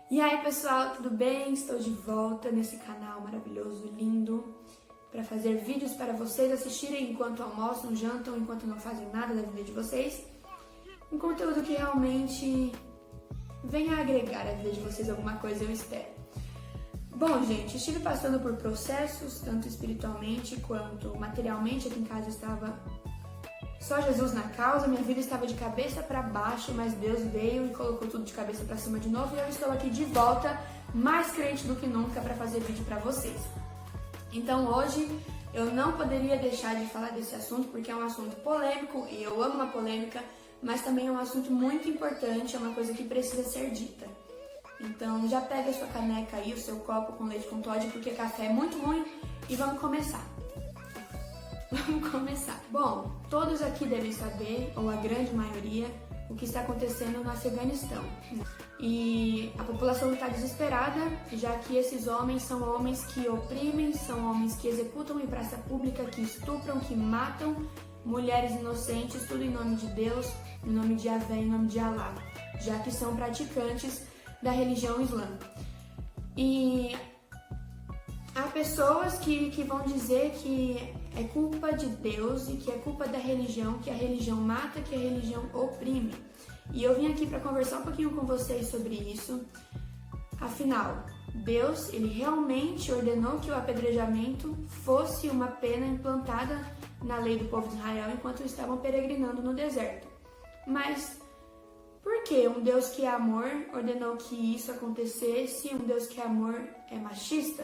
E aí pessoal, tudo bem? Estou de volta nesse canal maravilhoso, lindo, para fazer vídeos para vocês assistirem enquanto almoçam, jantam, enquanto não fazem nada da vida de vocês. Um conteúdo que realmente venha agregar a vida de vocês alguma coisa, eu espero. Bom, gente, estive passando por processos, tanto espiritualmente quanto materialmente. Aqui em casa estava só Jesus na causa, minha vida estava de cabeça para baixo, mas Deus veio e colocou tudo de cabeça para cima de novo e eu estou aqui de volta, mais crente do que nunca, para fazer vídeo para vocês. Então hoje eu não poderia deixar de falar desse assunto porque é um assunto polêmico e eu amo uma polêmica, mas também é um assunto muito importante, é uma coisa que precisa ser dita. Então já pega a sua caneca aí, o seu copo com leite com Toddy, porque café é muito ruim e vamos começar. Vamos começar. Bom, todos aqui devem saber, ou a grande maioria, o que está acontecendo no Afeganistão. E a população está desesperada, já que esses homens são homens que oprimem, são homens que executam em praça pública, que estupram, que matam mulheres inocentes, tudo em nome de Deus, em nome de Yahvé, em nome de Alá, já que são praticantes da religião islã. E há pessoas que vão dizer que é culpa de Deus e que é culpa da religião, que a religião mata, que a religião oprime. E eu vim aqui para conversar um pouquinho com vocês sobre isso. Afinal, Deus, ele realmente ordenou que o apedrejamento fosse uma pena implantada na lei do povo de Israel enquanto estavam peregrinando no deserto. Mas por que um Deus que é amor ordenou que isso acontecesse? Um Deus que é amor é machista?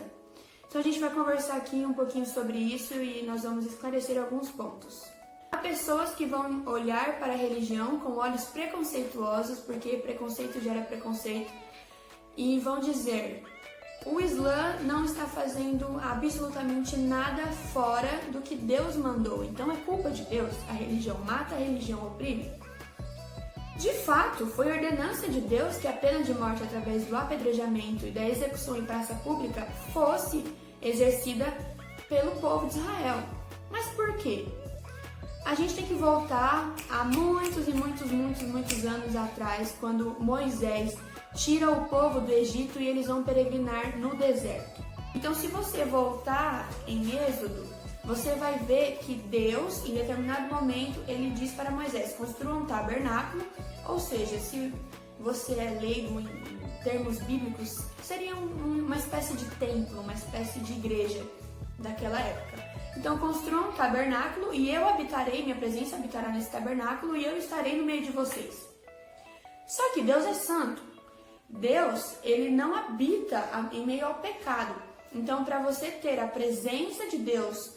Então a gente vai conversar aqui um pouquinho sobre isso e nós vamos esclarecer alguns pontos. Há pessoas que vão olhar para a religião com olhos preconceituosos, porque preconceito gera preconceito, e vão dizer: o Islã não está fazendo absolutamente nada fora do que Deus mandou, então é culpa de Deus, a religião mata, a religião oprime. De fato, foi ordenança de Deus que a pena de morte através do apedrejamento e da execução em praça pública fosse exercida pelo povo de Israel. Mas por quê? A gente tem que voltar a muitos anos atrás, quando Moisés tira o povo do Egito e eles vão peregrinar no deserto. Então, se você voltar em Êxodo, você vai ver que Deus, em determinado momento, ele diz para Moisés: construa um tabernáculo, ou seja, se você é leigo em termos bíblicos, seria uma espécie de templo, uma espécie de igreja daquela época. Então, construa um tabernáculo e eu habitarei, minha presença habitará nesse tabernáculo e eu estarei no meio de vocês. Só que Deus é santo. Deus, ele não habita em meio ao pecado. Então, para você ter a presença de Deus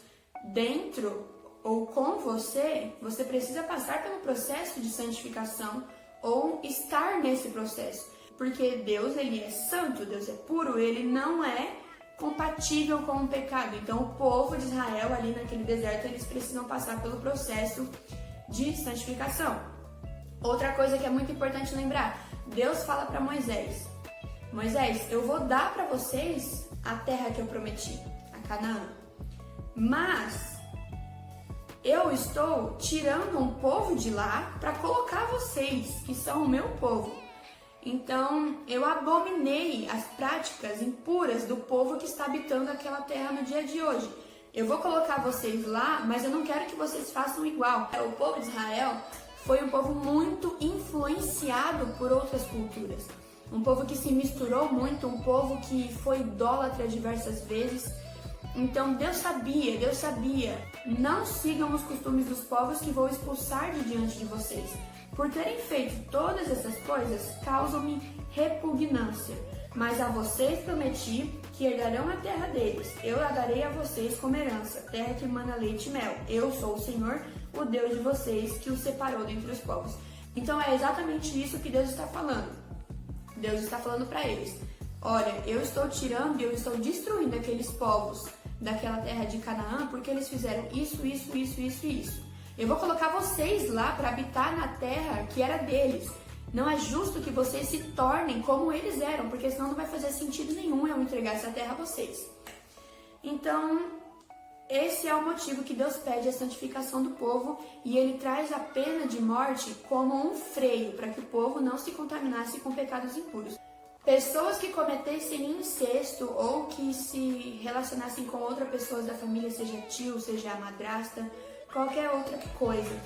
dentro ou com você, você precisa passar pelo processo de santificação ou estar nesse processo. Porque Deus, ele é santo, Deus é puro, ele não é compatível com o pecado. Então, o povo de Israel ali naquele deserto, eles precisam passar pelo processo de santificação. Outra coisa que é muito importante lembrar, Deus fala para Moisés: Moisés, eu vou dar para vocês a terra que eu prometi, a Canaã. Mas eu estou tirando um povo de lá para colocar vocês, que são o meu povo. Então, eu abominei as práticas impuras do povo que está habitando aquela terra no dia de hoje. Eu vou colocar vocês lá, mas eu não quero que vocês façam igual. O povo de Israel foi um povo muito influenciado por outras culturas. Um povo que se misturou muito, um povo que foi idólatra diversas vezes. Então Deus sabia, não sigam os costumes dos povos que vou expulsar de diante de vocês. Por terem feito todas essas coisas, causam-me repugnância. Mas a vocês prometi que herdarão a terra deles. Eu a darei a vocês como herança, terra que mana leite e mel. Eu sou o Senhor, o Deus de vocês, que os separou dentre os povos. Então é exatamente isso que Deus está falando. Deus está falando para eles: olha, eu estou tirando e eu estou destruindo aqueles povos daquela terra de Canaã porque eles fizeram isso. Eu vou colocar vocês lá para habitar na terra que era deles. Não é justo que vocês se tornem como eles eram, porque senão não vai fazer sentido nenhum eu entregar essa terra a vocês. Então, esse é o motivo que Deus pede a santificação do povo e ele traz a pena de morte como um freio para que o povo não se contaminasse com pecados impuros. Pessoas que cometessem incesto ou que se relacionassem com outras pessoas da família, seja tio, seja a madrasta, qualquer outra coisa,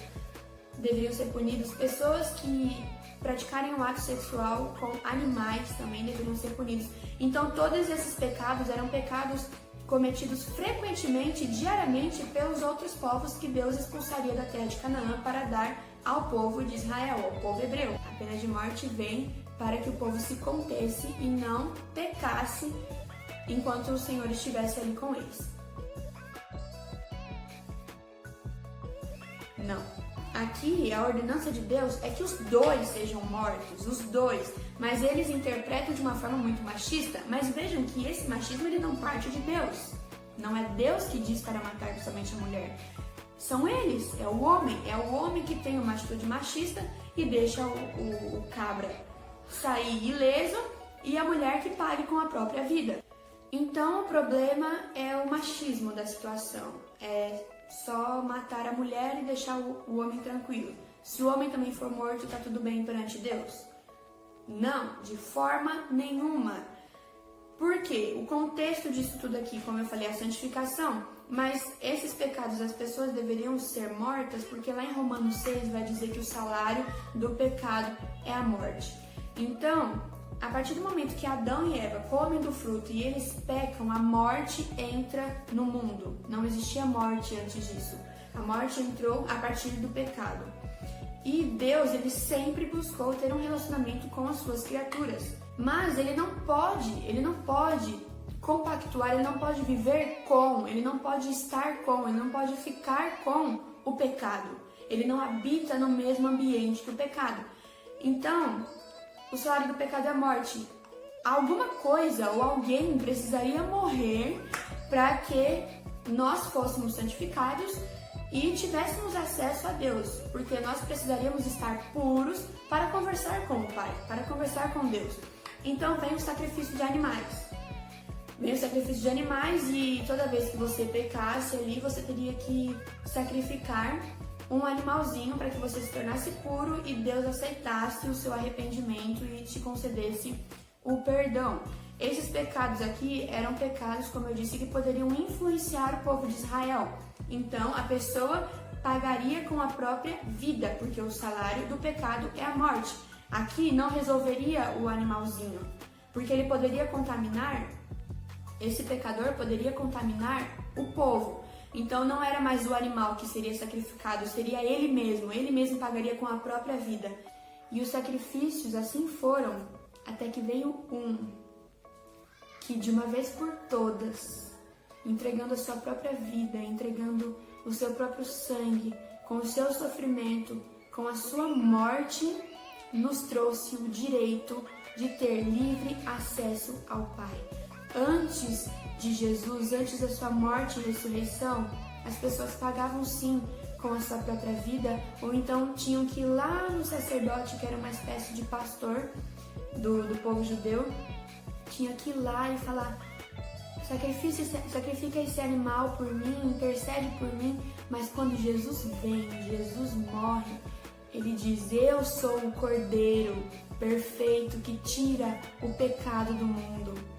deveriam ser punidos. Pessoas que praticarem um ato sexual com animais também deveriam ser punidos. Então todos esses pecados eram pecados cometidos frequentemente, diariamente, pelos outros povos que Deus expulsaria da terra de Canaã para dar ao povo de Israel, ao povo hebreu. A pena de morte vem para que o povo se contesse e não pecasse enquanto o Senhor estivesse ali com eles. Não. Aqui, a ordenança de Deus é que os dois sejam mortos, os dois, mas eles interpretam de uma forma muito machista. Mas vejam que esse machismo ele não parte de Deus. Não é Deus que diz para matar somente a mulher. São eles, é o homem que tem uma atitude machista e deixa o cabra sair ileso e a mulher que pague com a própria vida. Então o problema é o machismo da situação, é só matar a mulher e deixar o homem tranquilo. Se o homem também for morto, tá tudo bem perante Deus? Não, de forma nenhuma. Por quê? O contexto disso tudo aqui, como eu falei, é a santificação. Mas esses pecados, as pessoas deveriam ser mortas, porque lá em Romanos 6 vai dizer que o salário do pecado é a morte. Então, a partir do momento que Adão e Eva comem do fruto e eles pecam, a morte entra no mundo. Não existia morte antes disso. A morte entrou a partir do pecado. E Deus, ele sempre buscou ter um relacionamento com as suas criaturas. Mas ele não pode compactuar, ele não pode viver com, ele não pode estar com, ele não pode ficar com o pecado. Ele não habita no mesmo ambiente que o pecado. Então, o salário do pecado é a morte. Alguma coisa ou alguém precisaria morrer para que nós fôssemos santificados e tivéssemos acesso a Deus, porque nós precisaríamos estar puros para conversar com o Pai, para conversar com Deus. Então vem o sacrifício de animais. Vem o sacrifício de animais e toda vez que você pecasse ali, você teria que sacrificar um animalzinho para que você se tornasse puro e Deus aceitasse o seu arrependimento e te concedesse o perdão. Esses pecados aqui eram pecados, como eu disse, que poderiam influenciar o povo de Israel. Então, a pessoa pagaria com a própria vida, porque o salário do pecado é a morte. Aqui não resolveria o animalzinho, porque ele poderia contaminar, esse pecador poderia contaminar o povo. Então não era mais o animal que seria sacrificado, seria ele mesmo pagaria com a própria vida. E os sacrifícios assim foram, até que veio um, que de uma vez por todas, entregando a sua própria vida, entregando o seu próprio sangue, com o seu sofrimento, com a sua morte, nos trouxe o direito de ter livre acesso ao Pai. Antes de Jesus, antes da sua morte e ressurreição, as pessoas pagavam sim com a sua própria vida, ou então tinham que ir lá no sacerdote, que era uma espécie de pastor do povo judeu, tinha que ir lá e falar: sacrifica esse animal por mim, intercede por mim. Mas quando Jesus vem, Jesus morre, ele diz: eu sou o Cordeiro perfeito que tira o pecado do mundo.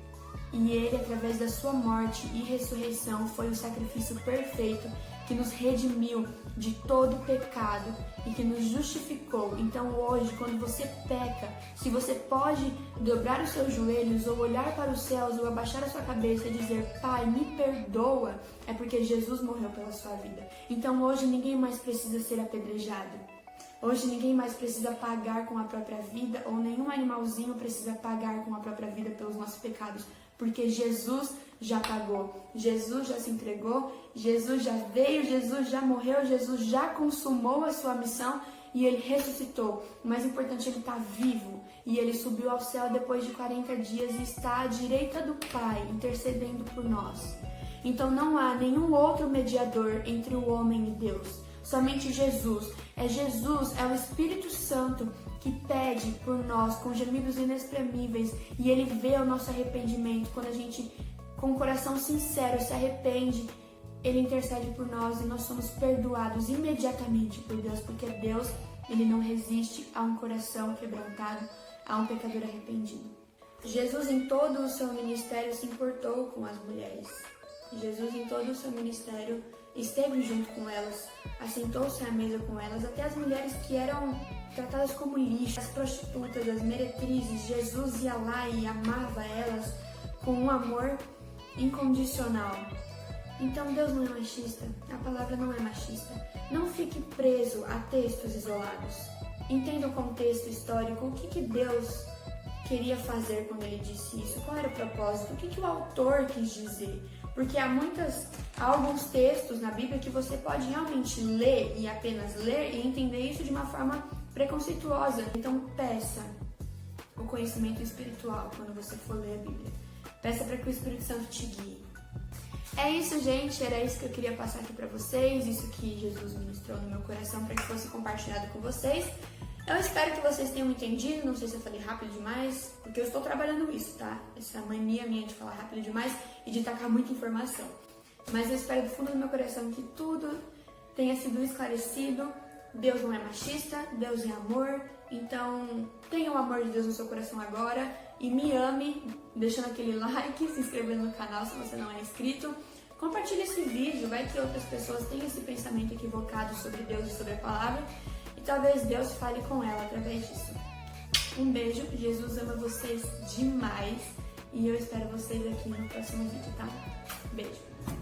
E ele, através da sua morte e ressurreição, foi o sacrifício perfeito que nos redimiu de todo pecado e que nos justificou. Então hoje, quando você peca, se você pode dobrar os seus joelhos ou olhar para os céus ou abaixar a sua cabeça e dizer: Pai, me perdoa, é porque Jesus morreu pela sua vida. Então hoje ninguém mais precisa ser apedrejado. Hoje ninguém mais precisa pagar com a própria vida, ou nenhum animalzinho precisa pagar com a própria vida pelos nossos pecados, porque Jesus já pagou, Jesus já se entregou, Jesus já veio, Jesus já morreu, Jesus já consumou a sua missão e ele ressuscitou. O mais importante, ele está vivo e ele subiu ao céu depois de 40 dias e está à direita do Pai, intercedendo por nós. Então não há nenhum outro mediador entre o homem e Deus. Somente Jesus. É o Espírito Santo que pede por nós com gemidos inexprimíveis e ele vê o nosso arrependimento. Quando a gente, com o coração sincero, se arrepende, ele intercede por nós e nós somos perdoados imediatamente por Deus, porque Deus, ele não resiste a um coração quebrantado, a um pecador arrependido. Jesus em todo o seu ministério se importou com as mulheres. Jesus em todo o seu ministério esteve junto com elas, assentou-se à mesa com elas, até as mulheres que eram tratadas como lixo, as prostitutas, as meretrizes. Jesus ia lá e amava elas com um amor incondicional. Então Deus não é machista, a palavra não é machista. Não fique preso a textos isolados. Entenda o contexto histórico, o que Deus queria fazer quando ele disse isso, qual era o propósito, o que o autor quis dizer. Porque há alguns textos na Bíblia que você pode realmente ler e apenas ler e entender isso de uma forma preconceituosa. Então peça o conhecimento espiritual quando você for ler a Bíblia. Peça para que o Espírito Santo te guie. É isso, gente, era isso que eu queria passar aqui para vocês, isso que Jesus ministrou no meu coração para que fosse compartilhado com vocês. Eu espero que vocês tenham entendido, não sei se eu falei rápido demais, porque eu estou trabalhando isso, tá? Essa mania minha de falar rápido demais e de tacar muita informação. Mas eu espero do fundo do meu coração que tudo tenha sido esclarecido. Deus não é machista, Deus é amor, então tenha o amor de Deus no seu coração agora e me ame, deixando aquele like, se inscrevendo no canal se você não é inscrito. Compartilhe esse vídeo, vai que outras pessoas tenham esse pensamento equivocado sobre Deus e sobre a palavra. E talvez Deus fale com ela através disso. Um beijo, Jesus ama vocês demais e eu espero vocês aqui no próximo vídeo, tá? Beijo!